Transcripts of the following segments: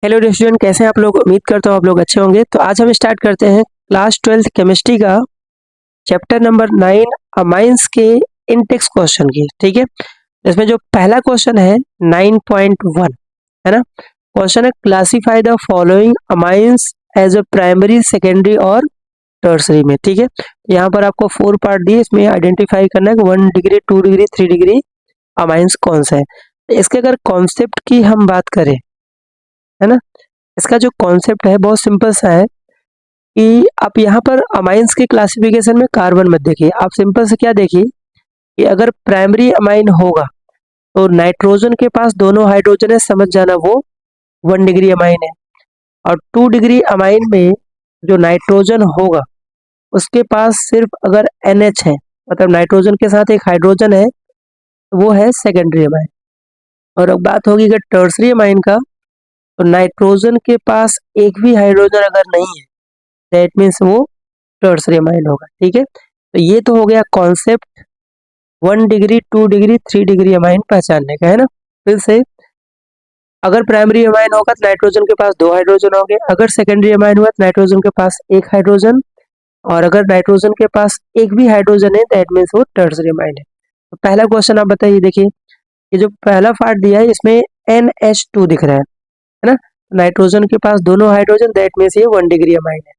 Hello student, कैसे हैं आप लोग। उम्मीद करता हूँ आप लोग अच्छे होंगे। तो आज हम स्टार्ट करते हैं क्लास 12th केमिस्ट्री का चैप्टर नंबर 9 अमाइंस के इंटेक्स क्वेश्चन की। ठीक है, इसमें जो पहला क्वेश्चन है 9.1 है ना। क्वेश्चन है classify the following amines as a primary, secondary और टर्सरी में। ठीक है, यहाँ पर आपको 4 पार्ट दिए, इसमें आइडेंटिफाई करना है कि 1 डिग्री, 2 डिग्री, 3 डिग्री अमाइंस कौन सा है। इसके अगर कॉन्सेप्ट की हम बात करें, है ना, इसका जो कॉन्सेप्ट है बहुत सिंपल सा है कि आप यहाँ पर अमाइंस के क्लासिफिकेशन में कार्बन मत देखिए। आप सिंपल से क्या देखिए कि अगर प्राइमरी अमाइन होगा तो नाइट्रोजन के पास दोनों हाइड्रोजन है, समझ जाना वो 1 डिग्री अमाइन है। और 2 डिग्री अमाइन में जो नाइट्रोजन होगा उसके पास सिर्फ अगर NH है, मतलब नाइट्रोजन के साथ एक हाइड्रोजन है, तो वो है सेकेंडरी अमाइन। और अब बात होगी अगर टर्सरी अमाइन का, तो नाइट्रोजन के पास एक भी हाइड्रोजन अगर नहीं है, दैट मीन्स वो टर्सरी अमाइन होगा। ठीक है, तो ये तो हो गया concept 1 degree, 2 degree, 3 degree amine पहचानने का, है ना। फिर से, अगर प्राइमरी अमाइन होगा तो नाइट्रोजन के पास 2 हाइड्रोजन होंगे, अगर सेकेंडरी अमाइन हुआ तो नाइट्रोजन के पास 1 हाइड्रोजन, और अगर नाइट्रोजन के पास एक भी हाइड्रोजन है दैट मीन्स वो टर्सरी अमाइन है। तो पहला क्वेश्चन आप बताइए। देखिए, ये जो पहला पार्ट दिया है इसमें NH2 दिख रहा है ना। नाइट्रोजन के पास दोनों हाइड्रोजन, दैट मीन्स ये 1 डिग्री अमाइन है।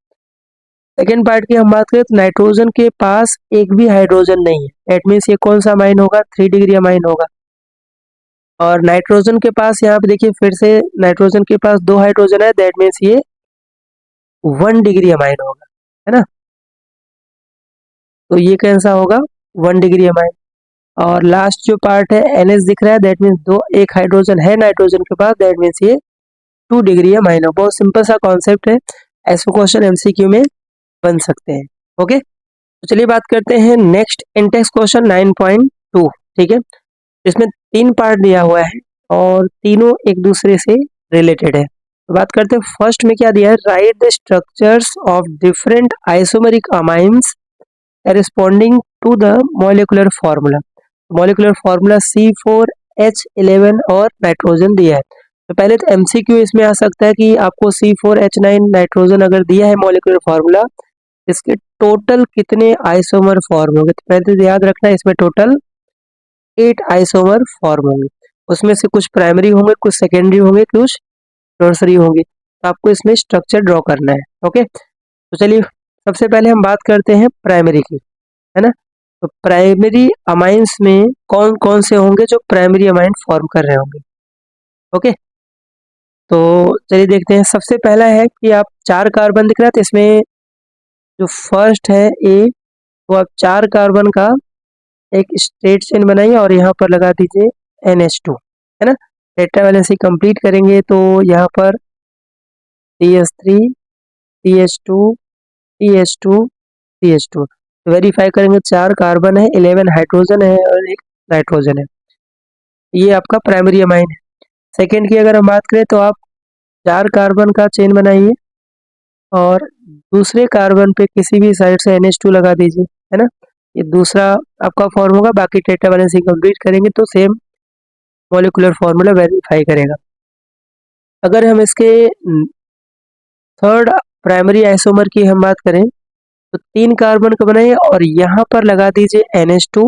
सेकेंड पार्ट की हम बात करें तो नाइट्रोजन के पास एक भी हाइड्रोजन नहीं है, दैट मीन्स ये कौन सा अमाइन होगा, 3 डिग्री अमाइन होगा। और नाइट्रोजन के पास यहाँ पे देखिए फिर से नाइट्रोजन के पास 2 हाइड्रोजन है, दैट मीन्स ये 1 डिग्री अमाइन होगा, है ना। तो ये कैसा होगा, 1 डिग्री अमाइन। और लास्ट जो पार्ट है NH दिख रहा है, दैट मीन्स दो एक हाइड्रोजन है नाइट्रोजन के पास, दैट मीन्स ये 2 डिग्री अमाइन हो। बहुत सिंपल सा कॉन्सेप्ट है, ऐसे क्वेश्चन MCQ में बन सकते हैं। ओके, तो चलिए बात करते हैं नेक्स्ट इंटेक्स क्वेश्चन 9.2। ठीक है, इसमें 3 पार्ट दिया हुआ है और तीनों एक दूसरे से रिलेटेड है। तो बात करते हैं फर्स्ट में क्या दिया है, write the structures of different isomeric amines corresponding to the molecular formula. Molecular formula C4H11 और नाइट्रोजन दिया है। तो पहले तो MCQ इसमें आ सकता है कि आपको C4H9 नाइट्रोजन अगर दिया है मॉलिक्यूलर फार्मूला, इसके टोटल कितने आइसोमर फॉर्म होंगे। तो पहले तो याद रखना है इसमें टोटल 8 आइसोमर फॉर्म होंगे। उसमें से कुछ प्राइमरी होंगे, कुछ सेकेंडरी होंगे, कुछ टर्सरी होंगे। तो आपको इसमें स्ट्रक्चर ड्रॉ करना है। ओके, तो चलिए सबसे पहले हम बात करते हैं प्राइमरी की, है ना। तो प्राइमरी अमाइंस में कौन कौन से होंगे जो प्राइमरी अमाइन फॉर्म कर रहे होंगे। ओके, तो चलिए देखते हैं। सबसे पहला है कि आप 4 कार्बन दिख रहा है, तो इसमें जो फर्स्ट है A, वो आप 4 कार्बन का एक स्ट्रेट चेन बनाइए और यहाँ पर लगा दीजिए NH2, है ना। टेट्रावैलेंसी कंप्लीट करेंगे तो यहाँ पर CH3, CH2, CH2, CH2 verify करेंगे, 4 कार्बन है, 11 हाइड्रोजन है और एक नाइट्रोजन है। ये आपका प्राइमरी अमाइन है। सेकेंड की अगर हम बात करें तो आप 4 कार्बन का चेन बनाइए और दूसरे कार्बन पे किसी भी साइड से NH2 लगा दीजिए, है ना। ये दूसरा आपका फॉर्म होगा। बाकी टेट्रावैलेंसी कंप्लीट करेंगे तो सेम मॉलिक्यूलर फार्मूला वेरीफाई करेगा। अगर हम इसके थर्ड प्राइमरी आइसोमर की हम बात करें तो 3 कार्बन का बनाइए और यहाँ पर लगा दीजिए NH2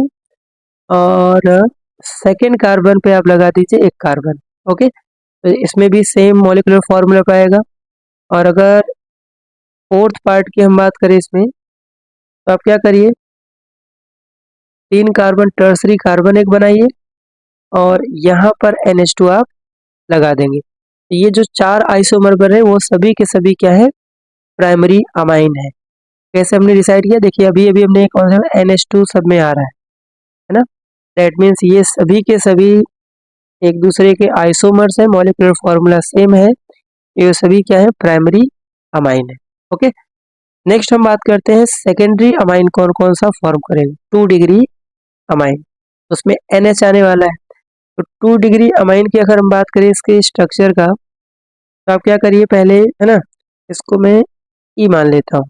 और सेकेंड कार्बन पे आप लगा दीजिए एक कार्बन। ओके, तो इसमें भी सेम मॉलिक्यूलर फार्मूला पाएगा। और अगर फोर्थ पार्ट की हम बात करें इसमें, तो आप क्या करिए, 3 कार्बन टर्सरी कार्बन एक बनाइए और यहाँ पर NH2 आप लगा देंगे। ये जो 4 आइसोमर बन रहे हैं वो सभी के सभी क्या है, प्राइमरी अमाइन है। कैसे हमने डिसाइड किया, देखिए अभी अभी हमने कौन सा NH2 सब में आ रहा है ना। दैट मीन्स ये सभी के सभी एक दूसरे के आइसोमर्स हैं, मॉलिक्यूलर फार्मूला सेम है, ये सभी क्या है, प्राइमरी अमाइन है। ओके, नेक्स्ट हम बात करते हैं सेकेंडरी अमाइन कौन कौन सा फॉर्म करेंगे। 2 डिग्री अमाइन, उसमें NH आने वाला है। तो 2 डिग्री अमाइन की अगर हम बात करें इसके स्ट्रक्चर का, तो आप क्या करिए पहले, है ना, इसको मैं E मान लेता हूँ।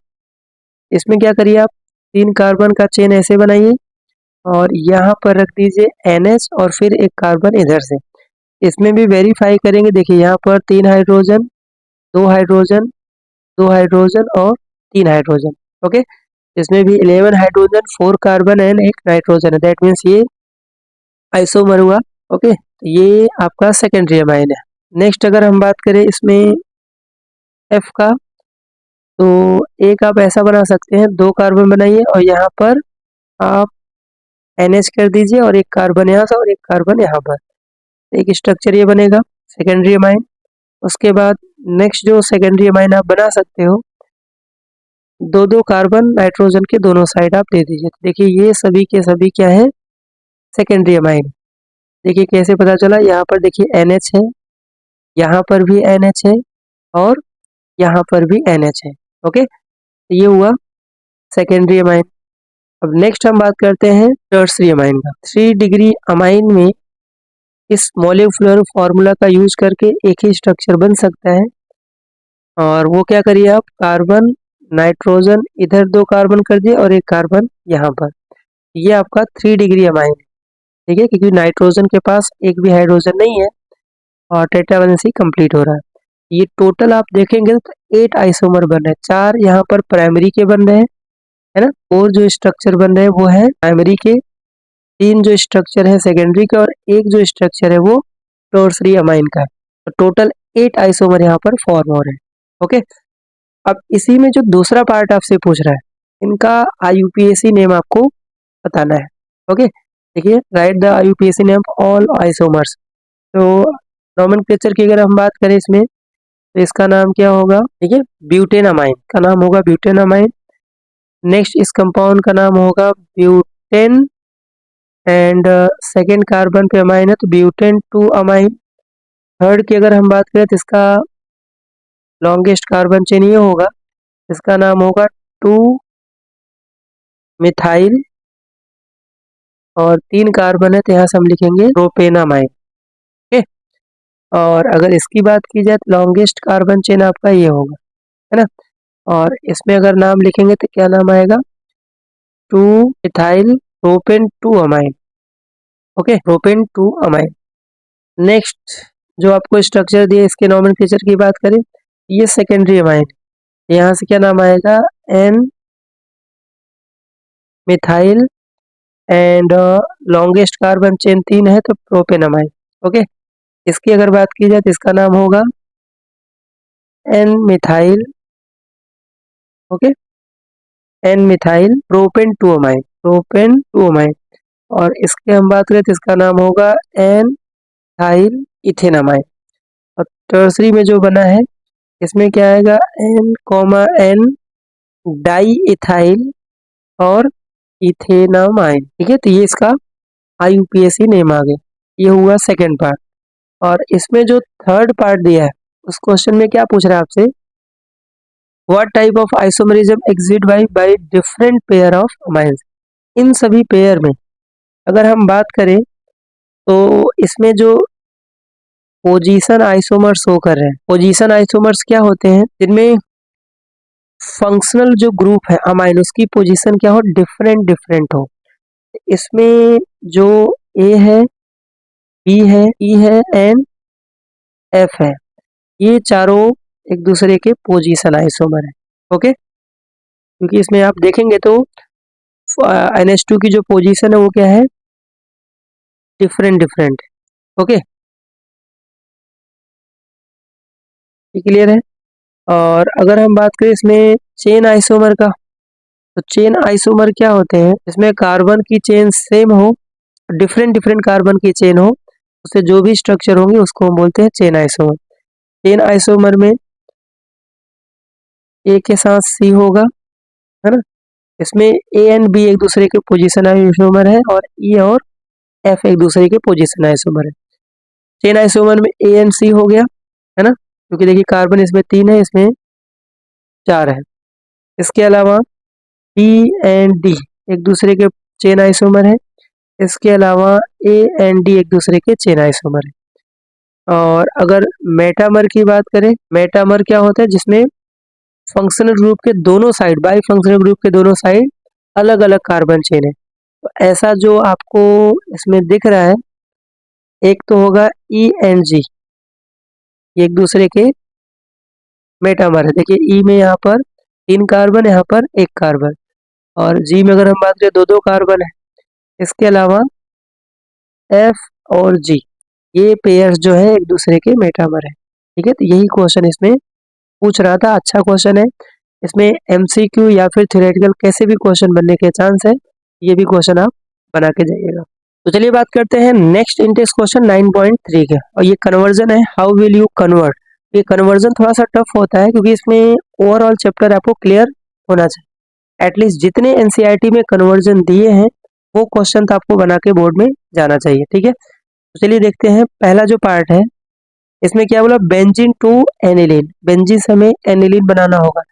इसमें क्या करिए आप 3 कार्बन का चेन ऐसे बनाइए और यहाँ पर रख दीजिए NH और फिर एक कार्बन इधर से। इसमें भी वेरीफाई करेंगे, देखिए यहाँ पर 3 हाइड्रोजन, दो हाइड्रोजन, दो हाइड्रोजन और तीन हाइड्रोजन। ओके, इसमें भी 11 हाइड्रोजन, 4 कार्बन एंड एक नाइट्रोजन है, दैट मीन्स ये आइसोमर हुआ। ओके, तो ये आपका सेकेंडरी अमाइन है। नेक्स्ट अगर हम बात करें इसमें एफ का, तो एक आप ऐसा बना सकते हैं, दो कार्बन बनाइए और यहाँ पर आप NH कर दीजिए और एक कार्बन यहाँ से और एक कार्बन यहाँ पर, एक स्ट्रक्चर ये बनेगा सेकेंडरी अमाइन। उसके बाद नेक्स्ट जो सेकेंडरी अमाइन आप बना सकते हो, दो दो कार्बन नाइट्रोजन के दोनों साइड आप दे दीजिए। तो देखिए ये सभी के सभी क्या है, सेकेंडरी अमाइन। देखिए कैसे पता चला, यहाँ पर देखिए NH है, यहाँ पर भी NH है और यहाँ पर भी NH है। ओके, तो ये हुआ सेकेंडरी अमाइन। अब नेक्स्ट हम बात करते हैं टर्सरी अमाइन का। 3 डिग्री अमाइन में इस मॉलिक्यूलर फॉर्मूला का यूज करके एक ही स्ट्रक्चर बन सकता है, और वो क्या करिए आप, कार्बन नाइट्रोजन इधर दो कार्बन कर दिए और एक कार्बन यहाँ पर, ये आपका 3 डिग्री अमाइन है। ठीक है, क्योंकि नाइट्रोजन के पास एक भी हाइड्रोजन नहीं है और टेट्रावैलेंसी कंप्लीट हो रहा है। ये टोटल आप देखेंगे तो 8 आइसोमर बन रहे हैं, 4 यहाँ पर प्राइमरी के बन रहे हैं, है ना, और जो स्ट्रक्चर बन रहे हैं वो है प्राइमरी के, 3 जो स्ट्रक्चर है सेकेंडरी के और एक जो स्ट्रक्चर है वो टर्सरी अमाइन का है। तो टोटल 8 आइसोमर यहाँ पर फॉर्म हो रहे हैं। ओके, अब इसी में जो दूसरा पार्ट आपसे पूछ रहा है, इनका IUPAC नेम आपको बताना है। ओके, देखिए right the IUPAC name all isomers. तो नोमेनक्लेचर की अगर हम बात करें इसमें, तो इसका नाम क्या होगा, ठीक है, ब्यूटेनमाइन का नाम होगा ब्यूटेनमाइन। नेक्स्ट इस कंपाउंड का नाम होगा ब्यूटेन, एंड सेकेंड कार्बन पे अमाइन है तो ब्यूटेन 2 अमाइन। थर्ड की अगर हम बात करें तो इसका लॉन्गेस्ट कार्बन चेन ये होगा, इसका नाम होगा 2 मिथाइल, और 3 कार्बन है तो यहाँ से हम लिखेंगे प्रोपेनामाइन। ओके, और अगर इसकी बात की जाए तो लॉन्गेस्ट कार्बन चेन आपका ये होगा, है ना, और इसमें अगर नाम लिखेंगे तो क्या नाम आएगा, 2 methyl propane 2 amine. Okay, propane 2 amine. Next जो आपको स्ट्रक्चर दिए, इसके नोमेनक्लेचर की बात करें, ये सेकेंडरी अमाइन, यहाँ से क्या नाम आएगा, N methyl, and longest carbon chain 3 है तो प्रोपेनामाइन। ओके, इसकी अगर बात की जाए तो इसका नाम होगा N methyl, okay, N methyl propane 2 amine, propane 2 amine. और इसके हम बात करें तो इसका नाम होगा N मिथाइल इथेनामाइन। और टर्सरी में जो बना है इसमें क्या आएगा, N, डाई इथाइल और इथेनामाइन। ठीक है, तो ये इसका IUPAC नेम आ गया। ये हुआ सेकेंड पार्ट। और इसमें जो थर्ड पार्ट दिया है, उस क्वेश्चन में क्या पूछ रहा है आपसे, what type of isomerism exist by different pair of amines. इन सभी पेयर में अगर हम बात करें तो इसमें जो पोजीशन आइसोमर्स शो कर रहे हैं, पोजीशन आइसोमर्स क्या होते हैं, जिनमें फंक्शनल जो ग्रुप है अमाइन उसकी पोजीशन क्या हो, डिफरेंट डिफरेंट हो। इसमें जो A है, B है, E है एंड F है, ये चारों एक दूसरे के पोजीशन आइसोमर है। ओके, क्योंकि इसमें आप देखेंगे तो NH2 की जो पोजीशन है वो क्या है, डिफरेंट डिफरेंट। ओके, ये क्लियर है। और अगर हम बात करें इसमें चेन आइसोमर का, तो चेन आइसोमर क्या होते हैं, इसमें कार्बन की चेन सेम हो, डिफरेंट डिफरेंट कार्बन की चेन हो, उससे जो भी स्ट्रक्चर होंगे उसको हम बोलते हैं चेन आइसोमर। चेन आइसोमर में A के साथ C होगा, है ना, इसमें A एंड B एक दूसरे के पोजीशन आइसोमर है और E और F एक दूसरे के पोजीशन आइसोमर है। चेन आइसोमर में A एंड C हो गया, है ना, क्योंकि देखिए कार्बन इसमें 3 है, इसमें 4 है। इसके अलावा B एंड D एक दूसरे के चेन आइसोमर है। इसके अलावा A एंड D एक दूसरे के चेन आइसोमर है। और अगर मेटामर की बात करें, मेटामर क्या होता है, जिसमें फंक्शनल ग्रुप के दोनों साइड, बाई फंक्शनल ग्रुप के दोनों साइड अलग अलग कार्बन चेन है। तो ऐसा जो आपको इसमें दिख रहा है, एक तो होगा E एंड G, ये एक दूसरे के मेटामर है। देखिए ई में यहाँ पर 3 कार्बन, यहाँ पर 1 कार्बन, और जी में अगर हम बात करें 2-2 कार्बन है। इसके अलावा एफ और जी, ये पेयर्स जो है एक दूसरे के मेटामर है। ठीक है, तो यही क्वेश्चन इसमें पूछ रहा था। अच्छा क्वेश्चन है, इसमें एमसीक्यू या फिर थ्योरेटिकल कैसे भी क्वेश्चन बनने के चांस है, ये भी क्वेश्चन आप बना के जाइएगा। तो चलिए बात करते हैं नेक्स्ट इंटेक्स क्वेश्चन 9.3 के, और ये कन्वर्जन है। How will you convert. ये कन्वर्जन थोड़ा सा टफ होता है क्योंकि इसमें ओवरऑल चैप्टर आपको क्लियर होना चाहिए। एटलीस्ट जितने एनसीईआरटी में कन्वर्जन दिए हैं वो क्वेश्चन तो आपको बना के बोर्ड में जाना चाहिए। ठीक है, तो चलिए देखते हैं। पहला जो पार्ट है इसमें क्या बोला, बेंजीन टू एनिलीन। बेंजीन से हमें एनिलीन बनाना होगा।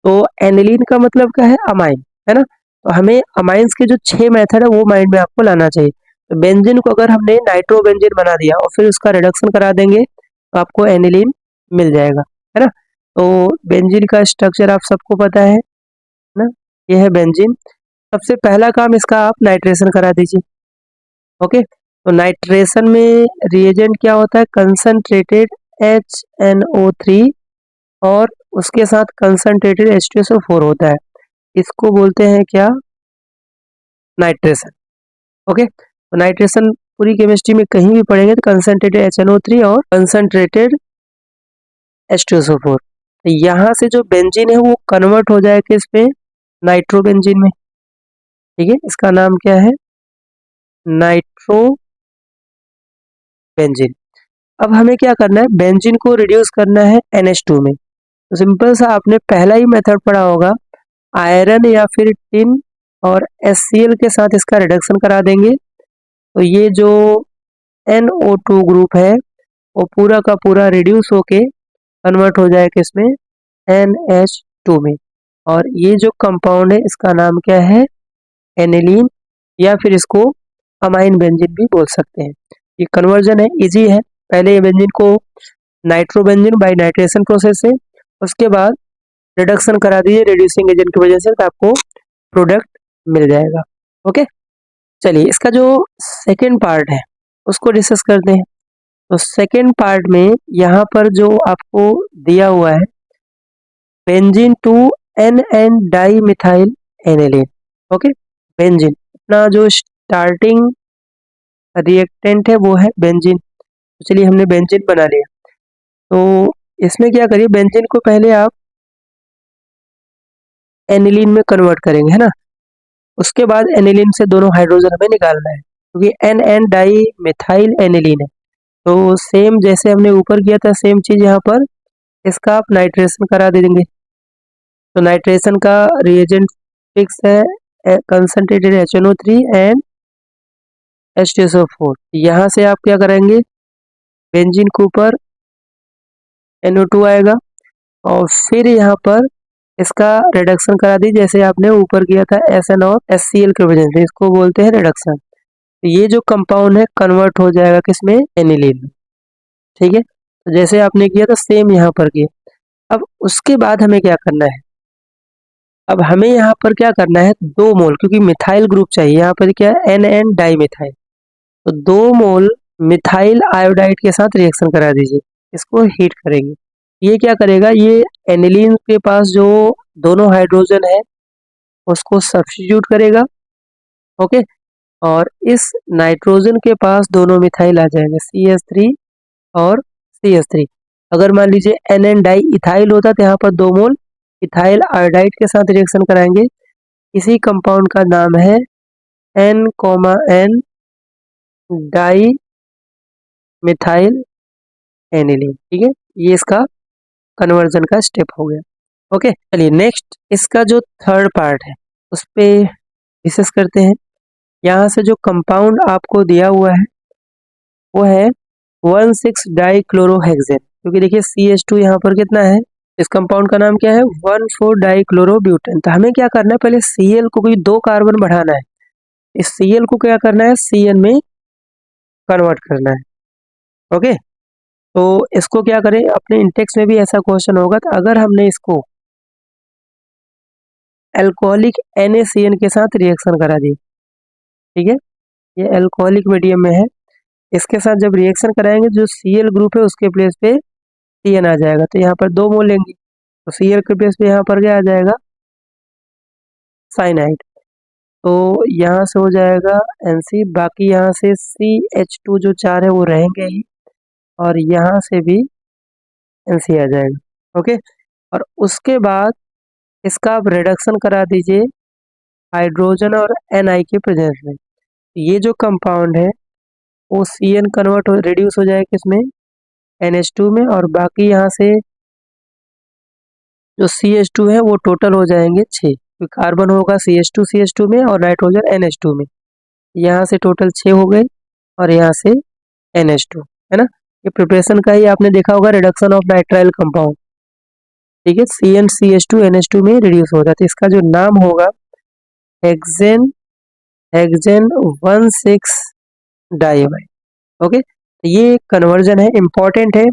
तो एनिलीन का मतलब क्या है, अमाइन, है ना। तो हमें अमाइंस के जो 6 मेथड है वो माइंड में आपको लाना चाहिए। तो बेंजीन को अगर हमने नाइट्रोबेंजीन बना दिया और फिर उसका रिडक्शन करा देंगे तो आपको एनिलीन मिल जाएगा, है ना। तो बेंजीन का स्ट्रक्चर आप सबको पता है ना, ये है बेंजीन। सबसे पहला काम इसका आप नाइट्रेशन करा दीजिए। ओके, तो नाइट्रेशन में रिएजेंट क्या होता है, कंसंट्रेटेड HNO3 और उसके साथ कंसंट्रेटेड H2SO4 होता है। इसको बोलते हैं क्या, नाइट्रेशन। ओके, तो नाइट्रेशन पूरी केमिस्ट्री में कहीं भी पढ़ेंगे तो कंसंट्रेटेड HNO3 और कंसंट्रेटेड H2SO4। तो यहाँ से जो बेंजीन है वो कन्वर्ट हो जाएगा इसमें, नाइट्रोबेंजीन में। ठीक है, इसका नाम क्या है, नाइट्रोबेंजीन। अब हमें क्या करना है, बेंजीन को रिड्यूस करना है NH2 में। तो सिंपल सा आपने पहला ही मेथड पढ़ा होगा, आयरन या फिर टिन और HCl के साथ इसका रिडक्शन करा देंगे। तो ये जो NO2 ग्रुप है वो पूरा का पूरा रिड्यूस होके कन्वर्ट हो जाएगा इसमें NH2 में। और ये जो कंपाउंड है इसका नाम क्या है, एनिलीन, या फिर इसको अमाइन बेंजीन भी बोल सकते हैं। ये कन्वर्जन है, इजी है। पहले ये बेंजीन को नाइट्रोबेंजीन बाय नाइट्रेशन प्रोसेस से, उसके बाद रिडक्शन करा दीजिए रिड्यूसिंग एजेंट की वजह से, तो आपको प्रोडक्ट मिल जाएगा। ओके, चलिए इसका जो सेकेंड पार्ट है उसको डिस्कस करते हैं। तो सेकेंड पार्ट में यहाँ पर जो आपको दिया हुआ है, benzene to NN dimethyl aniline. Okay, benzene अपना जो स्टार्टिंग रिएक्टेंट है वो है बेंजीन। तो चलिए हमने बेंजीन बना लिया। तो इसमें क्या करिए, बेंजीन को पहले आप एनिलीन में कन्वर्ट करेंगे, है ना। उसके बाद एनिलीन से दोनों हाइड्रोजन हमें निकालना है क्योंकि NN डाई मिथाइल एनिलीन है। तो सेम जैसे हमने ऊपर किया था सेम चीज यहाँ पर इसका आप नाइट्रेशन करा दे देंगे। तो नाइट्रेशन का रिएजेंट फिक्स है, कंसंट्रेटेड HNO3 एंड H2SO4। यहाँ से आप क्या करेंगे, बेंजीन के ऊपर NO2 आएगा और फिर यहाँ पर इसका रिडक्शन करा दी जैसे आपने ऊपर किया था SN और HCl के वजह से, इसको बोलते हैं रिडक्शन। तो ये जो कंपाउंड है कन्वर्ट हो जाएगा किसमें, एनिलीन में। ठीक है, तो जैसे आपने किया था सेम यहाँ पर किया। अब उसके बाद हमें क्या करना है, अब हमें यहाँ पर क्या करना है, 2 मोल, क्योंकि मिथाइल ग्रुप चाहिए यहाँ पर क्या है, NN डाई मिथाइल। तो 2 मोल मिथाइल आयोडाइड के साथ रिएक्शन करा दीजिए, इसको हीट करेंगे। ये क्या करेगा, ये एनिलीन के पास जो दोनों हाइड्रोजन है उसको सब्स्टिट्यूट करेगा। ओके, और इस नाइट्रोजन के पास दोनों मिथाइल आ जाएंगे, CH3 और CH3। अगर मान लीजिए NN डाई इथाइल होता तो यहाँ पर 2 मोल इथाइल आयोडाइड के साथ रिएक्शन कराएंगे। इसी कंपाउंड का नाम है N, डाई मिथाइल एनिलीन। ठीक है, ये इसका कन्वर्जन का स्टेप हो गया। ओके, चलिए नेक्स्ट इसका जो थर्ड पार्ट है उस पे डिस्कस करते हैं। यहाँ से जो कंपाउंड आपको दिया हुआ है वो है 1,6 डाइक्लोरोहेक्सेन, क्योंकि देखिए CH2 यहाँ पर कितना है, इस कंपाउंड का नाम क्या है, 1,4 डाइक्लोरोब्यूटेन। तो हमें क्या करना है, पहले Cl को कोई 2 कार्बन बढ़ाना है, इस Cl को क्या करना है, Cn में कन्वर्ट करना है। ओके, तो इसको क्या करें, अपने इंटेक्स में भी ऐसा क्वेश्चन होगा, तो अगर हमने इसको अल्कोहलिक NaCN के साथ रिएक्शन करा दी, ठीक है, ये अल्कोहलिक मीडियम में है, इसके साथ जब रिएक्शन कराएंगे जो Cl ग्रुप है उसके प्लेस पे CN आ जाएगा। तो यहाँ पर 2 मोल लेंगे, तो Cl के प्लेस पे यहाँ पर क्या आ जाएगा, साइनाइड। तो यहाँ से हो जाएगा Nc, बाकी यहाँ से CH2 जो 4 है वो रहेंगे ही, और यहाँ से भी Nc आ जाएगा। ओके, और उसके बाद इसका आप रिडक्शन करा दीजिए हाइड्रोजन और Ni के प्रेजेंस में। ये जो कंपाउंड है वो Cn कन्वर्ट हो रिड्यूस हो जाएगा किसमें, NH2 में, और बाकी यहाँ से जो CH2 है वो टोटल हो जाएंगे 6, तो कार्बन होगा CH2 में और नाइट्रोजन NH2 में, यहाँ से टोटल 6 हो गए, और यहाँ से NH2, है ना। ये प्रिपरेशन का ही आपने देखा होगा, रिडक्शन ऑफ नाइट्राइल कंपाउंड, ठीक है। Cn CH2 NH2 में रिड्यूस होता है, तो इसका जो नाम होगा हेक्सेन, हेक्सेन 1,6 डाइअमाइड। ओके, तो ये कन्वर्जन है, इंपॉर्टेंट है,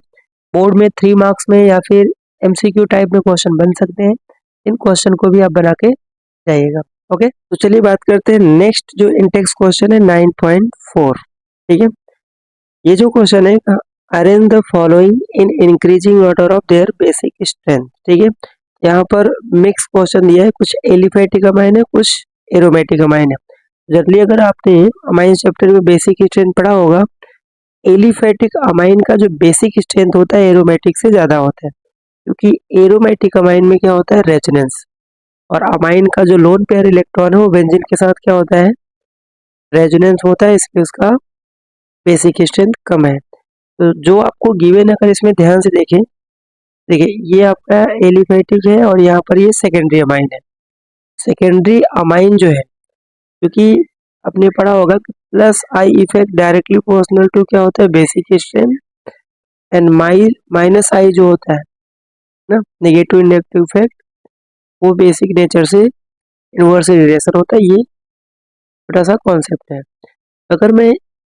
बोर्ड में 3 मार्क्स में या फिर MCQ टाइप में क्वेश्चन बन सकते हैं, इन क्वेश्चन को भी आप बना के जाइएगा। ओके, तो चलिए बात करते हैं नेक्स्ट जो इंटेक्स क्वेश्चन है 9.4, ठीक है। ये जो क्वेश्चन है, arrange the following in increasing order of their basic strength, ठीक है। यहाँ पर मिक्स क्वेश्चन दिया है, कुछ एलिफैटिक अमाइन है, कुछ एरोमेटिक अमाइन है। जनरली अगर आपने अमाइन चैप्टर में बेसिक स्ट्रेंथ पढ़ा होगा, एलिफैटिक अमाइन का जो बेसिक स्ट्रेंथ होता है एरोमेटिक से ज़्यादा होता है, क्योंकि एरोमेटिक अमाइन में क्या होता है, रेजोनेंस, और अमाइन का जो लोन पेयर इलेक्ट्रॉन है वो बेंजीन के साथ क्या होता है, रेजोनेंस होता है, इसलिए उसका बेसिक स्ट्रेंथ कम है। तो जो आपको गिवन, अगर इसमें ध्यान से देखें, देखिए ये आपका एलिफैटिक है और यहाँ पर ये सेकेंडरी अमाइन है। सेकेंडरी अमाइन जो है, क्योंकि आपने पढ़ा होगा कि plus I effect directly proportional to क्या होता है, basic strength, and minus I जो होता है ना, नेगेटिव इंडक्टिव इफेक्ट, वो बेसिक नेचर से इनवर्स रिलेशन होता है। ये छोटा सा कॉन्सेप्ट है। अगर मैं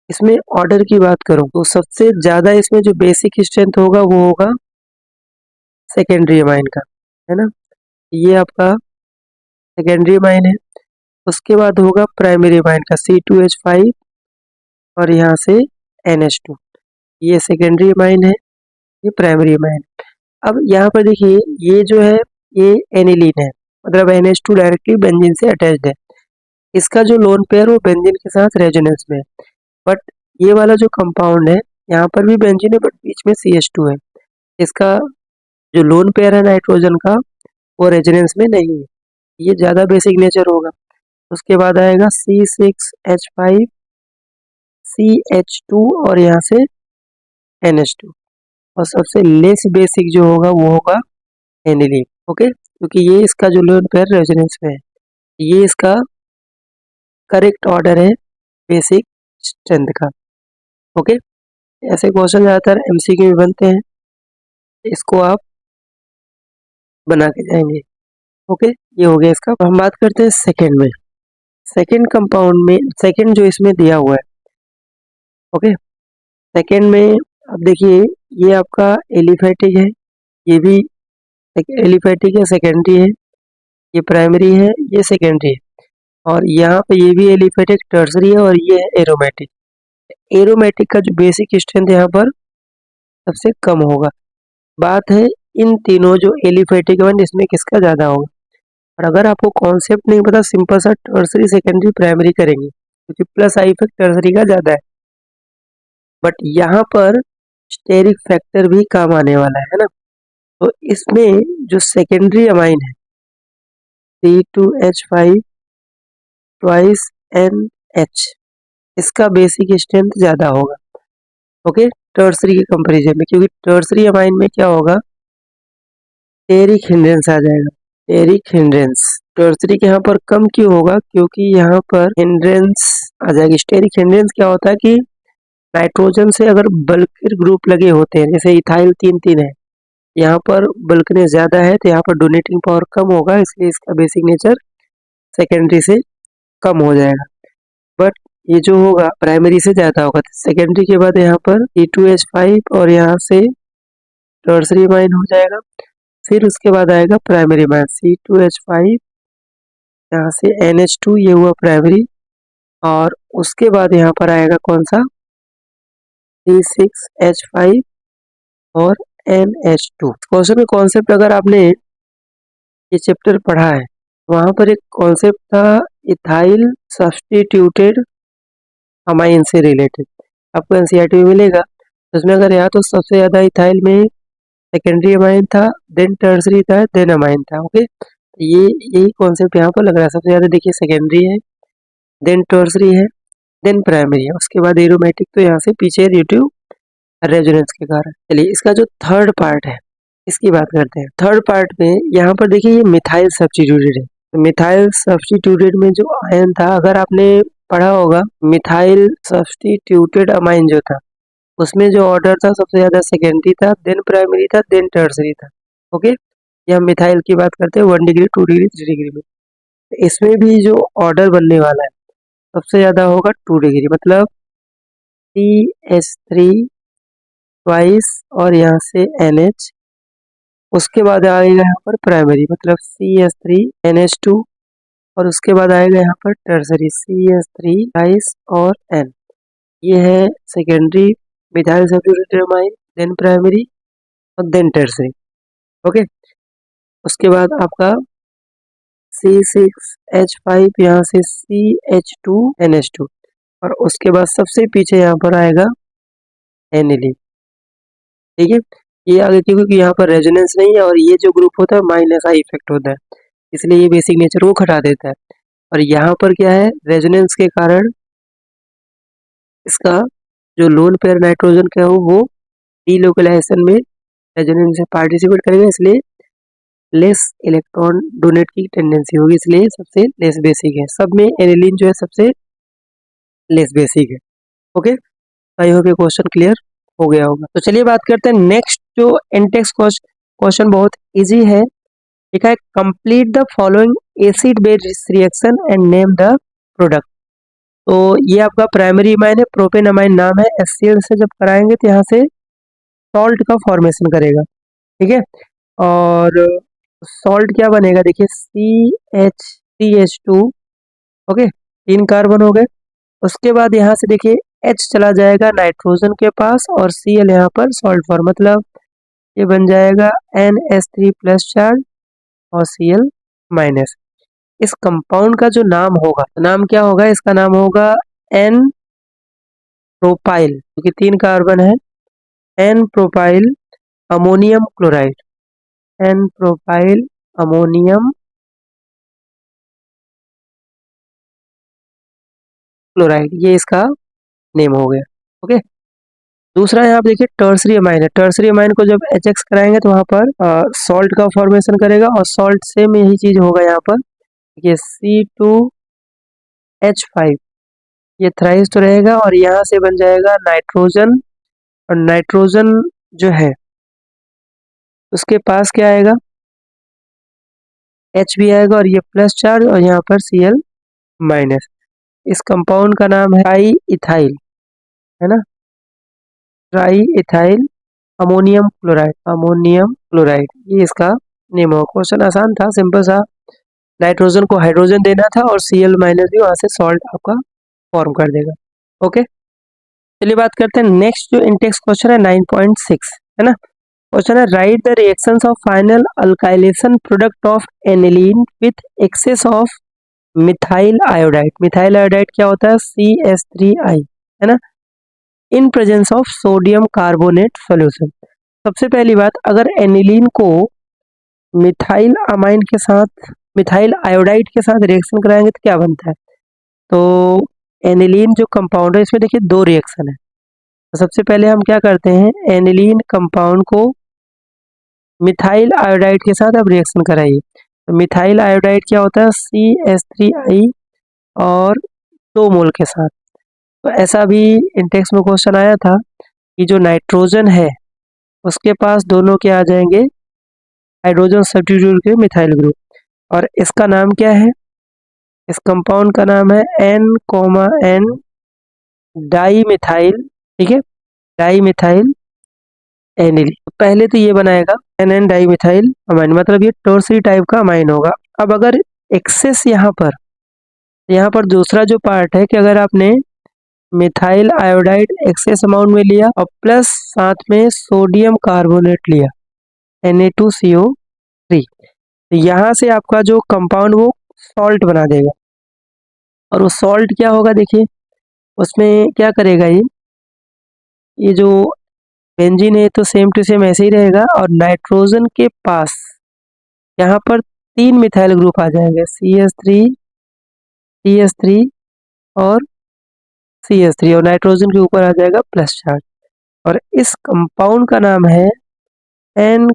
इसमें ऑर्डर की बात करूं तो सबसे ज़्यादा इसमें जो बेसिक स्ट्रेंथ होगा वो होगा सेकेंडरी अमाइन का, है ना। ये आपका सेकेंडरी अमाइन है। उसके बाद होगा प्राइमरी अमाइन का C2H5 और यहाँ से NH2, ये सेकेंडरी अमाइन है, ये प्राइमरी अमाइन। अब यहाँ पर देखिए ये जो है ये एनिलीन है, मतलब NH2 डायरेक्टली बेंजीन से अटैच्ड है, इसका जो लोन पेयर वो बेंजीन के साथ रेजोनेंस में है। बट ये वाला जो कंपाउंड है यहाँ पर भी बेंजीन है, बट बीच में CH2 है, इसका जो लोन पेयर है नाइट्रोजन का वो रेजोनेंस में नहीं है, ये ज़्यादा बेसिक नेचर होगा। उसके बाद आएगा C6H5 CH2 और यहाँ से NH2, और सबसे लेस बेसिक जो होगा वो होगा एनिलीन। ओके, क्योंकि ये इसका जो लोन पेयर रेजोनेंस में है, ये इसका करेक्ट ऑर्डर है बेसिक स्ट्रेंथ का। ओके, ऐसे क्वेश्चन ज़्यादातर MCQ में बनते हैं, इसको आप बना के जाएंगे। ओके, ये हो गया इसका। हम बात करते हैं सेकंड में, सेकंड कंपाउंड में, सेकंड जो इसमें दिया हुआ है। ओके, सेकंड में अब देखिए ये आपका एलिफैटिक है, ये भी एलिफैटिक है, सेकेंडरी है, ये प्राइमरी है, ये सेकेंडरी है, और यहाँ पे ये भी एलिफैटिक टर्सरी है, और ये है एरोमेटिक। एरोमेटिक का जो बेसिक स्ट्रेंथ यहाँ पर सबसे कम होगा। बात है इन तीनों जो एलिफैटिक है इसमें किसका ज़्यादा होगा। और अगर आपको कॉन्सेप्ट नहीं पता, सिंपल सा टर्सरी सेकेंडरी प्राइमरी करेंगे, क्योंकि प्लस आई इफेक्ट टर्सरी का ज़्यादा है। बट यहाँ पर स्टेरिक फैक्टर भी काम आने वाला है ना, तो इसमें जो सेकेंडरी अमाइन है C2H5 ट्वाइस NH, इसका बेसिक स्ट्रेंथ ज़्यादा होगा। ओके, टर्सरी के कंपैरिजन में, क्योंकि टर्सरी अमाइन में क्या होगा, स्टेरिक हिंड्रेंस आ जाएगा, स्टेरिक हिंड्रेंस। टर्सरी के यहाँ पर कम क्यों होगा, क्योंकि यहाँ पर हिंड्रेंस आ जाएगी। स्टेरिक हिंड्रेंस क्या होता है कि नाइट्रोजन से अगर बल्क ग्रुप लगे होते हैं, जैसे इथाइल 3,3 है, यहाँ पर बल्कनेस ज़्यादा है, तो यहाँ पर डोनेटिंग पावर कम होगा, इसलिए इसका बेसिक नेचर सेकेंडरी से कम हो जाएगा। बट ये जो होगा प्राइमरी से ज़्यादा होगा। सेकेंडरी के बाद यहाँ पर C2H5 और यहाँ से टर्सरी अमाइन हो जाएगा। फिर उसके बाद आएगा प्राइमरी अमाइन C2H5, यहाँ से NH2, ये हुआ प्राइमरी, और उसके बाद यहाँ पर आएगा कौन सा, C6H5 और NH2। क्वेश्चन में कॉन्सेप्ट अगर आपने ये चैप्टर पढ़ा है, वहाँ पर एक कॉन्सेप्ट था इथाइल सब्स्टिट्यूटेड अमाइन से रिलेटेड, आपको एनसीईआरटी में मिलेगा। तो उसमें अगर यहाँ तो सबसे ज़्यादा इथाइल में सेकेंडरी अमाइन था, देन टर्सरी था, देन अमाइन था। ओके, ये यही कॉन्सेप्ट यहाँ पर लग रहा है। सबसे ज़्यादा देखिए सेकेंडरी है, देन टर्सरी है, देन प्राइमरी है, उसके बाद एरोमेटिक तो यहाँ से पीछे ड्यू टू रेजोनेंस के कारण। चलिए इसका जो थर्ड पार्ट है इसकी बात करते हैं। थर्ड पार्ट में यहाँ पर देखिए ये मिथाइल सब्स्टिट्यूटेड है। तो मिथाइल सब्स्टिट्यूटेड में जो आयन था, अगर आपने पढ़ा होगा मिथाइल सब्स्टिट्यूटेड अमाइन जो था, उसमें जो ऑर्डर था सबसे ज्यादा सेकेंडरी था, देन प्राइमरी था, देन टर्सरी था। ओके, ये हम मिथाइल की बात करते हैं 1 डिग्री 2 डिग्री 3 डिग्री में। इसमें भी जो ऑर्डर बनने वाला है सबसे ज्यादा होगा 2 डिग्री, मतलब CH3 ट्वाइस और यहाँ से NH। उसके बाद आएगा यहाँ पर प्राइमरी, मतलब CH3 NH2, और उसके बाद आएगा यहाँ पर टर्सरी CH3 ट्वाइस और N। ये है secondary methyl substituted amine, then primary और देन टर्सरी। ओके, उसके बाद आपका C6H5 यहाँ से CH2NH2, और उसके बाद सबसे पीछे यहाँ पर आएगा NLE। ठीक है, ये आगे क्योंकि यहाँ पर रेजोनेंस नहीं है और ये जो ग्रुप होता है माइनस आई इफेक्ट होता है, इसलिए ये बेसिक नेचर को घटा देता है। और यहाँ पर क्या है, रेजोनेंस के कारण इसका जो लोन पेयर नाइट्रोजन का हो वो डीलोकलाइजेशन में रेजोनेंस से पार्टिसिपेट करेगा, इसलिए लेस इलेक्ट्रॉन डोनेट की टेंडेंसी होगी, इसलिए सबसे लेस बेसिक है। सब में एनिलीन जो है सबसे लेस बेसिक है। ओके, आई होप ये क्वेश्चन क्लियर हो गया होगा। तो चलिए बात करते हैं नेक्स्ट जो इंटेक्स क्वेश्चन बहुत इजी है। लिखा है complete the following acid base reaction and name the product. तो ये आपका प्राइमरी अमाइन है, प्रोपेन अमाइन नाम है। HCl से जब कराएंगे तो यहाँ से सॉल्ट का फॉर्मेशन करेगा। ठीक है, और सॉल्ट क्या बनेगा, देखिए CH3H2। ओके, 3 कार्बन हो गए। उसके बाद यहाँ से देखिए H चला जाएगा नाइट्रोजन के पास और Cl यहाँ पर सॉल्ट फॉर्म, मतलब ये बन जाएगा NH3 प्लस चार्ज और Cl माइनस। इस कंपाउंड का जो नाम होगा, नाम क्या होगा, इसका नाम होगा N प्रोपाइल, क्योंकि 3 कार्बन है, N propyl ammonium chloride, N propyl ammonium chloride, ये इसका नेम हो गया। ओके, दूसरा यहाँ पे देखिए टर्सरी अमाइन है। टर्सरी अमाइन को जब HX कराएंगे तो वहाँ पर सॉल्ट का फॉर्मेशन करेगा, और सॉल्ट सेम यही चीज होगा यहाँ पर। देखिए C2H5, ये थ्राइस तो रहेगा और यहाँ से बन जाएगा नाइट्रोजन, और नाइट्रोजन जो है उसके पास क्या आएगा, H भी आएगा और ये प्लस चार्ज, और यहाँ पर Cl माइनस। इस कंपाउंड का नाम है ट्राई इथाइल, है ना, try ethyl ammonium chloride, ammonium chloride, ये इसका नेम होगा। क्वेश्चन आसान था, सिंपल सा, नाइट्रोजन को हाइड्रोजन देना था और Cl माइनस भी वहां से सॉल्ट आपका फॉर्म कर देगा। ओके, चलिए बात करते हैं नेक्स्ट जो इंटेक्स क्वेश्चन है 9.6, है ना। क्वेश्चन है write the reactions of final alkylation product of aniline with access of methyl iodide. Methyl iodide क्या होता है, CH3I, है ना, in presence of sodium carbonate solution. सबसे पहली बात, अगर एनिलीन को मिथाइल अमाइन के साथ, मिथाइल आयोडाइड के साथ रिएक्शन कराएंगे तो क्या बनता है। तो एनिलीन जो कंपाउंड है इसमें देखिए 2 रिएक्शन है। तो सबसे पहले हम क्या करते हैं, एनिलीन कंपाउंड को मिथाइल आयोडाइड के साथ अब रिएक्शन कराइए। तो मिथाइल आयोडाइड क्या होता है, CH3I और 2 मोल के साथ। तो ऐसा भी इंटेक्स में क्वेश्चन आया था कि जो नाइट्रोजन है उसके पास दोनों के आ जाएंगे हाइड्रोजन सब्स्टिट्यूट के मिथाइल ग्रुप, और इसका नाम क्या है, इस कंपाउंड का नाम है N, डाई मिथाइल। ठीक है, डाई मिथाइल एनिलीन। पहले तो ये बनाएगा NN डाई मिथाइल अमाइन, मतलब ये टर्सरी टाइप का अमाइन होगा। अब अगर एक्सेस यहाँ पर दूसरा जो पार्ट है कि अगर आपने मिथाइल आयोडाइड एक्सेस अमाउंट में लिया और प्लस साथ में सोडियम कार्बोनेट लिया Na2CO3, तो यहाँ से आपका जो कंपाउंड वो सॉल्ट बना देगा। और वो सॉल्ट क्या होगा देखिए, उसमें क्या करेगा ये जो बेंजीन है तो सेम टू सेम ऐसे ही रहेगा, और नाइट्रोजन के पास यहाँ पर 3 मिथाइल ग्रुप आ जाएंगे, CH3, CH3 और CH3, और नाइट्रोजन के ऊपर आ जाएगा प्लस चार्ज। और इस कंपाउंड का नाम है N,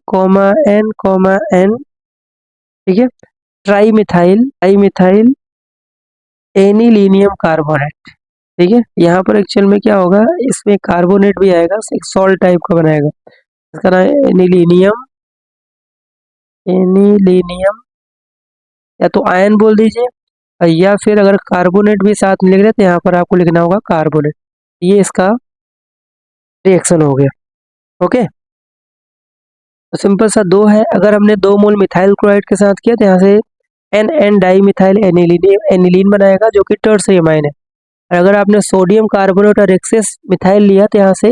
ठीक है, ट्राई मिथाइल एनिलीनियम कार्बोनेट। ठीक है, यहाँ पर एक्चुअल में क्या होगा, इसमें कार्बोनेट भी आएगा, एक सॉल्ट टाइप का बनाएगा, इसका नाम है एनिलीनियम, या तो आयन बोल दीजिए, या फिर अगर कार्बोनेट भी साथ में लिख रहे हैं तो यहाँ पर आपको लिखना होगा कार्बोनेट। ये इसका रिएक्शन हो गया। ओके, तो सिंपल सा दो है, अगर हमने 2 मोल मिथाइल क्लोराइड के साथ किया तो यहाँ से एन डाई मिथाइल एनिलीन बनाएगा, जो कि टर्सरी अमाइन है। और अगर आपने सोडियम कार्बोनेट और एक्सेस मिथाइल लिया तो यहाँ से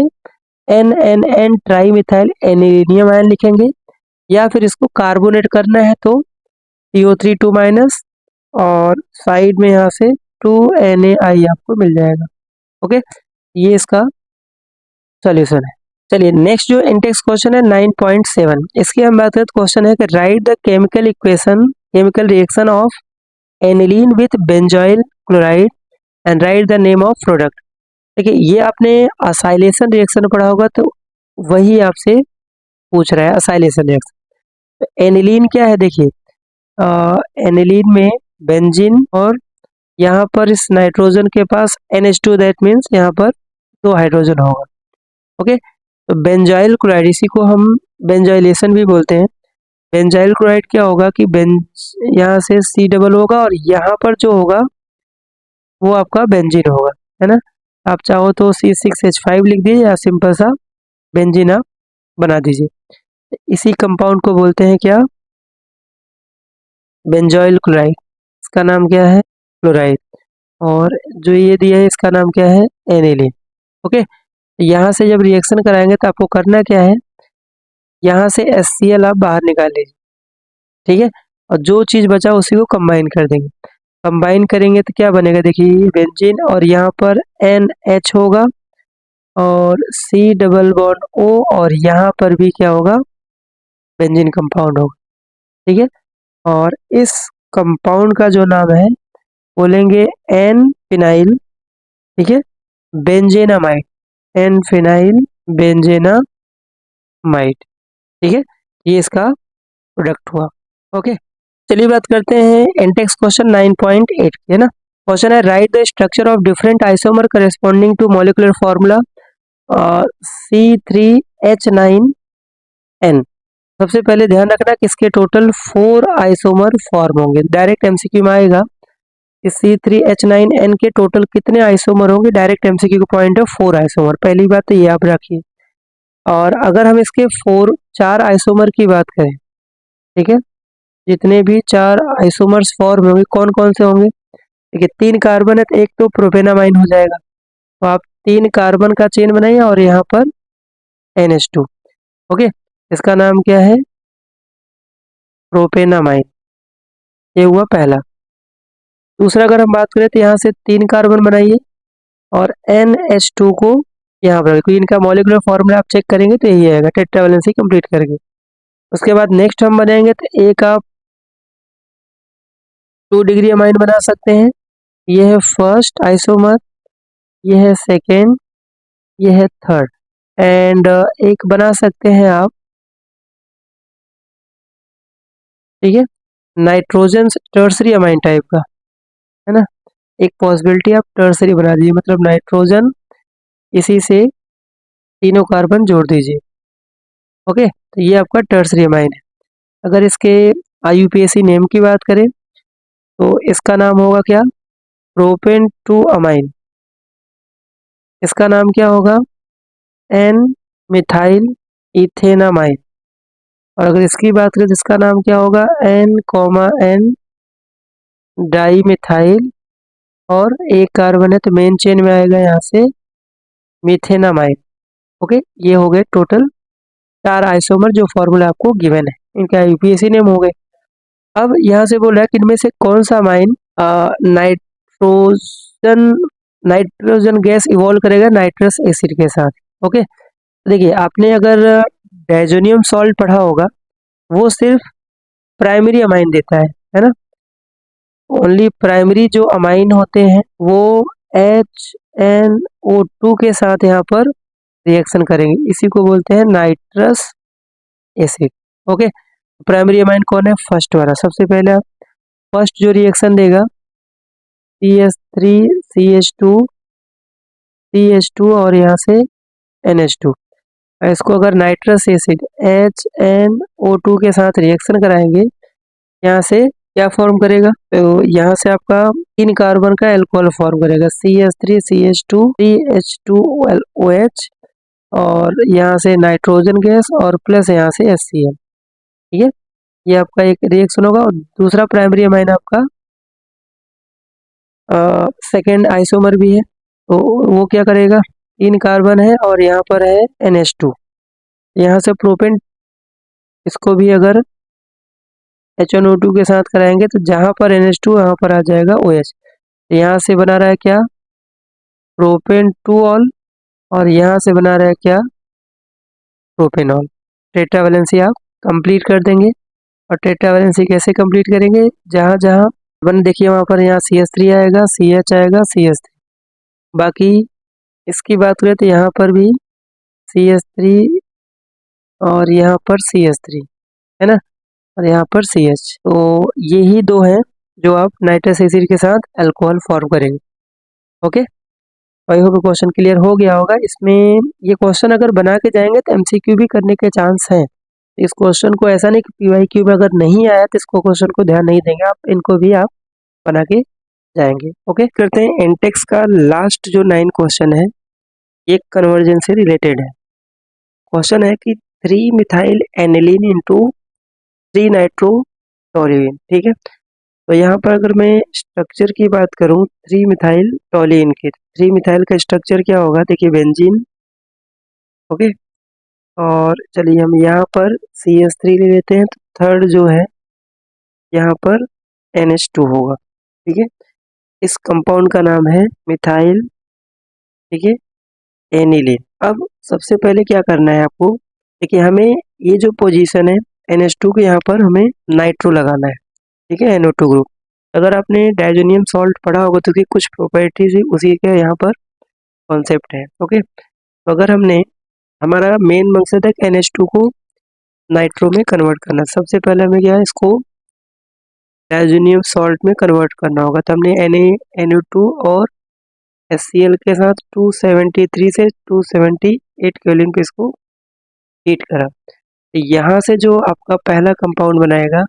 N trimethyl anilinium ion लिखेंगे, या फिर इसको कार्बोनेट करना है तो CO3 2- और साइड में यहाँ से 2NaI आपको मिल जाएगा। ओके, ये इसका सॉल्यूशन है। चलिए नेक्स्ट जो इंटेक्स क्वेश्चन है 9.7, इसकी हम बात करें तो क्वेश्चन है कि right the chemical reaction of aniline with benzoyl chloride and right the name of product. देखिए, ये आपने असाइलेशन रिएक्शन पढ़ा होगा, तो वही आपसे पूछ रहा है असाइलेशन रिएक्शन। तो एनिलीन क्या है देखिए, एनिलीन में बेंजीन और यहाँ पर इस नाइट्रोजन के पास NH2, दैट मीन्स यहाँ पर 2 हाइड्रोजन होगा। ओके, तो बेंजाइल क्लोराइड, इसी को हम बेंजाइलेशन भी बोलते हैं। बेंजाइल क्लोराइड क्या होगा कि यहाँ से C डबल होगा, और यहाँ पर जो होगा वो आपका बेंजीन होगा, है ना। आप चाहो तो C6H5 लिख दीजिए, या सिंपल सा बेंजीन आप बना दीजिए। इसी कंपाउंड को बोलते हैं क्या, बेंजोइल क्लोराइड। इसका नाम क्या है, क्लोराइड। और जो ये दिया है इसका नाम क्या है, एनिलीन। ओके, यहाँ से जब रिएक्शन कराएंगे तो आपको करना क्या है, यहाँ से HCl आप बाहर निकाल लीजिए, ठीक है, और जो चीज़ बचा उसी को कंबाइन कर देंगे। कंबाइन करेंगे तो क्या बनेगा देखिए, बेंजीन, और यहाँ पर NH होगा, और C डबल बॉन्ड O, और यहाँ पर भी क्या होगा, बेंजीन कंपाउंड होगा। ठीक है, और इस कंपाउंड का जो नाम है बोलेंगे N फिनाइल, ठीक है, बेंजेनामाइड, N फिनाइल बेंजेनामाइड। ठीक है, ये इसका प्रोडक्ट हुआ। ओके, चलिए बात करते हैं इंटेक्स क्वेश्चन 9.8, है ना। क्वेश्चन है write the structure of different isomer corresponding to molecular formula C3H9N। सबसे पहले ध्यान रखना कि इसके टोटल 4 आइसोमर फॉर्म होंगे। डायरेक्ट MCQ में आएगा कि C3H9N के टोटल कितने आइसोमर होंगे, डायरेक्ट MCQ का पॉइंट है 4 आइसोमर, पहली बात तो ये आप रखिए। और अगर हम इसके 4 आइसोमर की बात करें, ठीक है, जितने भी 4 आइसोमर्स फॉर्म होंगे कौन कौन से होंगे, देखिए 3 कार्बन है तो एक तो प्रोपेनामाइन हो जाएगा, तो आप 3 कार्बन का चेन बनाइए, और यहाँ पर NH2। ओके, इसका नाम क्या है, प्रोपेनामाइन, ये हुआ पहला। दूसरा अगर हम बात करें तो यहाँ से 3 कार्बन बनाइए, और NH2 को यहाँ पर, क्योंकि इनका मॉलिक्यूलर फॉर्मूला आप चेक करेंगे तो यही आएगा, टेट्रावैलेंसी कंप्लीट करके। उसके बाद नेक्स्ट हम बनाएंगे तो एक आप 2 डिग्री अमाइन बना सकते हैं, ये है फर्स्ट आइसोमर, ये है सेकेंड, ये है थर्ड, एंड एक बना सकते हैं आप, ठीक है, नाइट्रोजन टर्सरी अमाइन टाइप का, है ना। एक पॉसिबिलिटी आप टर्सरी बना दीजिए, मतलब नाइट्रोजन इसी से तीनों कार्बन जोड़ दीजिए। ओके, तो ये आपका टर्सरी अमाइन है। अगर इसके IUPAC नेम की बात करें तो इसका नाम होगा क्या, प्रोपेन टू अमाइन। इसका नाम क्या होगा, N मिथाइल इथेनामाइन। और अगर इसकी बात करें तो इसका नाम क्या होगा, N, डाई मिथाइल, और एक कार्बन है तो मेन चेन में आएगा यहाँ से मिथेनामाइन। ओके, ये हो गए टोटल 4 आइसोमर जो फॉर्मूला आपको गिवन है, इनका IUPAC नेम हो गए। अब यहाँ से बोल रहा है कि इनमें से कौन सा amine nitrogen nitrogen gas evolve करेगा नाइट्रस एसिड के साथ। ओके, देखिए आपने अगर डायजोनियम सॉल्ट पढ़ा होगा, वो सिर्फ प्राइमरी अमाइन देता है ना। ओनली प्राइमरी जो अमाइन होते हैं वो HNO2 के साथ यहाँ पर रिएक्शन करेंगे, इसी को बोलते हैं nitrous acid. Okay, primary amine कौन है? फर्स्ट वाला। सबसे पहले फर्स्ट जो रिएक्शन देगा CH3CH2 और यहाँ से NH2, इसको अगर नाइट्रस एसिड HNO2 के साथ रिएक्शन कराएंगे, यहाँ से क्या फॉर्म करेगा? तो यहाँ से आपका 3 कार्बन का एल्कोहल फॉर्म करेगा, CH3CH2 3H2OH, और यहाँ से नाइट्रोजन गैस और प्लस यहाँ से HCl। ठीक है, ये आपका एक रिएक्शन होगा। और दूसरा प्राइमरी अमाइन आपका सेकेंड आइसोमर भी है, तो वो क्या करेगा? 3 कार्बन है और यहाँ पर है NH2, यहाँ से प्रोपेन, इसको भी अगर HNO2 के साथ कराएंगे तो जहाँ पर NH2 यहाँ पर आ जाएगा OH। यहाँ से बना रहा है क्या? प्रोपेन 2ऑल, और यहाँ से बना रहा है क्या? प्रोपेनॉल। टेट्रावैलेंसी आप कंप्लीट कर देंगे। और टेट्रावैलेंसी कैसे कंप्लीट करेंगे? जहाँ जहाँ वन देखिए वहाँ पर यहाँ CH3 आएगा, CH आएगा, CH3। बाकी इसकी बात करें तो यहाँ पर भी CH3 और यहाँ पर CH3 है ना, और यहाँ पर CH। तो यही दो हैं जो आप नाइट्रस एसिड के साथ अल्कोहल फॉर्म करेंगे। Okay, I hope question clear हो गया होगा। इसमें ये क्वेश्चन अगर बना के जाएंगे तो MCQ भी करने के चांस हैं। इस क्वेश्चन को ऐसा नहीं कि PYQ में अगर नहीं आया तो इसको क्वेश्चन को ध्यान नहीं देंगे आप, इनको भी आप बना के जाएंगे। ओके, करते हैं एनटेक्स का लास्ट जो 9 क्वेश्चन है, एक कन्वर्जन से रिलेटेड है। क्वेश्चन है कि 3 मिथाइल एनिलीन इंटू 3 नाइट्रोटोल्यूइन। ठीक है, तो यहाँ पर अगर मैं स्ट्रक्चर की बात करूँ 3 मिथाइल टोल्यूइन के, 3 मिथाइल का स्ट्रक्चर क्या होगा? देखिए बेंजीन। ओके, और चलिए हम यहाँ पर CH3 ले लेते हैं, तो थर्ड जो है यहाँ पर NH2 होगा। ठीक है, इस कंपाउंड का नाम है मिथाइल, ठीक है, एनिलीन। अब सबसे पहले क्या करना है आपको? देखिए हमें ये जो पोजीशन है NH2 के, यहाँ पर हमें नाइट्रो लगाना है। ठीक है, NO2 ग्रुप। अगर आपने डायजोनियम सॉल्ट पढ़ा होगा तो कुछ प्रॉपर्टीज उसी के यहाँ पर कॉन्सेप्ट है। ओके, तो अगर हमारा मेन मकसद है NH2 को नाइट्रो में कन्वर्ट करना, सबसे पहले हमें क्या है, इसको डायजोनियम सॉल्ट में कन्वर्ट करना होगा। तो हमने NaNO2 और HCl के साथ 273 से 278 केल्विन पे इसको हीट करा। तो यहाँ से जो आपका पहला कंपाउंड बनाएगा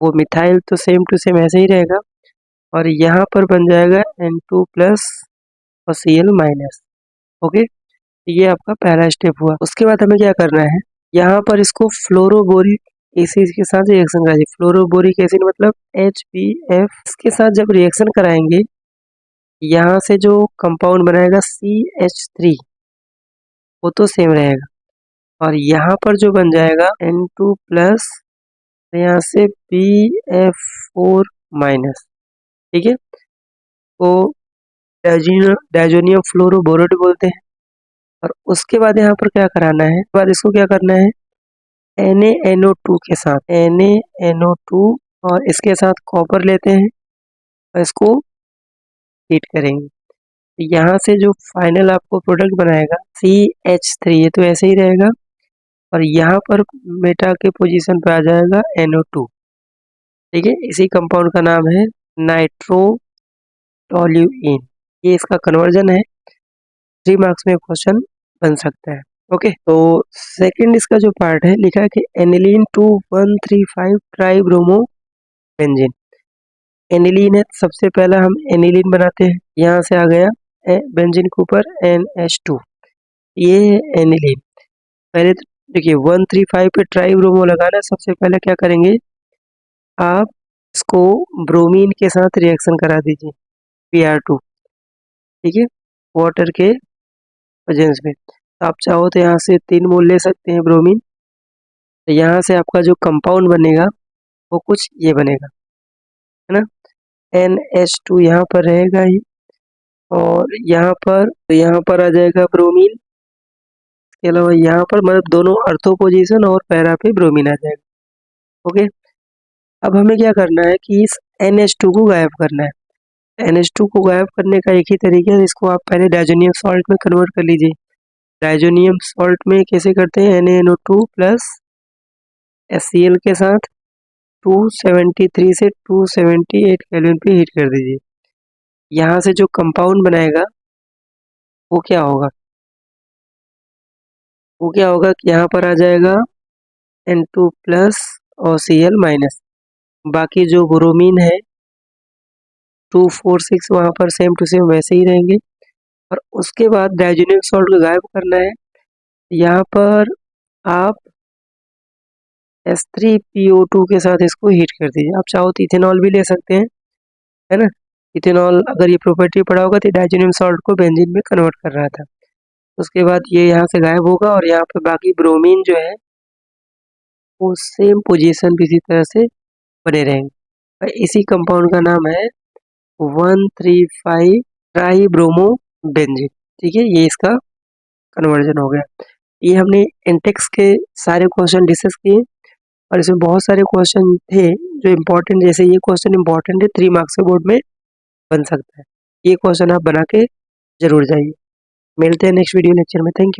वो मिथाइल तो सेम टू सेम ऐसे ही रहेगा, और यहाँ पर बन जाएगा N2 प्लस और Cl माइनस। ओके, ये आपका पहला स्टेप हुआ। उसके बाद हमें क्या करना है, यहाँ पर इसको फ्लोरोबोरिक एसिड के साथ रिएक्शन कराइए। फ्लोरोबोरिक एसिड मतलब HBF, इसके साथ जब रिएक्शन कराएंगे, यहाँ से जो कंपाउंड बनाएगा CH3 वो तो सेम रहेगा, और यहाँ पर जो बन जाएगा N2 प्लस, यहाँ से BF4 माइनस। ठीक है, तो डायजोनियम फ्लोरोबोरेट बोलते हैं। और उसके बाद यहाँ पर क्या कराना है, बाद इसको क्या करना है, NaNO2 के साथ NaNO2 और इसके साथ कॉपर लेते हैं और इसको हीट करेंगे। यहाँ से जो फाइनल आपको प्रोडक्ट बनाएगा CH3, ये तो ऐसे ही रहेगा, और यहाँ पर मेटा के पोजीशन पे आ जाएगा NO2। ठीक है, इसी कंपाउंड का नाम है नाइट्रोटोल्यूइन। ये इसका कन्वर्जन है, 3 मार्क्स में क्वेश्चन बन सकता है। ओके, तो सेकंड इसका जो पार्ट है, लिखा है कि एनिलीन 2135 ट्राइब्रोमो बेंजीन। एनिलीन है, सबसे पहला हम एनिलीन बनाते हैं, यहाँ से आ गया बेंजीन के ऊपर NH2, ये है एनिलीन। पहले तो देखिए 135 पे ट्राइब्रोमो लगाना है। सबसे पहले क्या करेंगे, आप इसको ब्रोमीन के साथ रिएक्शन करा दीजिए, Br2। ठीक है, वाटर के प्रेजेंस में। तो आप चाहो तो यहाँ से 3 मोल ले सकते हैं ब्रोमीन। तो यहाँ से आपका जो कंपाउंड बनेगा वो कुछ ये बनेगा, है ना। NH2 यहाँ पर रहेगा ही, और यहाँ पर आ जाएगा ब्रोमीन। इसके अलावा यहाँ पर मतलब दोनों अर्थो पोजीशन और पैरा पे ब्रोमीन आ जाएगा। ओके, अब हमें क्या करना है कि इस NH2 को गायब करना है। NH2 को गायब करने का एक ही तरीका है, इसको आप पहले डायजोनियम सॉल्ट में कन्वर्ट कर लीजिए। डायजोनियम सॉल्ट में कैसे करते हैं, NaNO2 प्लस HCl के साथ 273 से 278 केल्विन पे हीट कर दीजिए। यहाँ से जो कंपाउंड बनाएगा वो क्या होगा, कि यहाँ पर आ जाएगा N2 प्लस और Cl माइनस। बाकी जो ब्रोमीन है 246 वहाँ पर सेम टू सेम वैसे ही रहेंगे। और उसके बाद डायजोनियम सॉल्ट को गायब करना है। यहाँ पर आप H3PO2 के साथ इसको हीट कर दीजिए। आप चाहो तो इथेनॉल भी ले सकते हैं, है ना। इथेनॉल अगर ये प्रॉपर्टी पड़ा होगा तो डायजोनियम सॉल्ट को बेंजीन में कन्वर्ट कर रहा था। उसके बाद ये यहाँ से गायब होगा और यहाँ पे बाकी ब्रोमीन जो है वो सेम पोजीशन भी इसी तरह से बने रहेंगे। और इसी कंपाउंड का नाम है 135 ट्राई ब्रोमो बेंजीन। ठीक है, ये इसका कन्वर्जन हो गया। ये हमने इंटेक्स के सारे क्वेश्चन डिस्कस किए, और इसमें बहुत सारे क्वेश्चन थे जो इम्पोर्टेंट, जैसे ये क्वेश्चन इम्पोर्टेंट है, 3 मार्क्स के बोर्ड में बन सकता है। ये क्वेश्चन आप बना के जरूर जाइए। मिलते हैं नेक्स्ट वीडियो लेक्चर में। Thank you.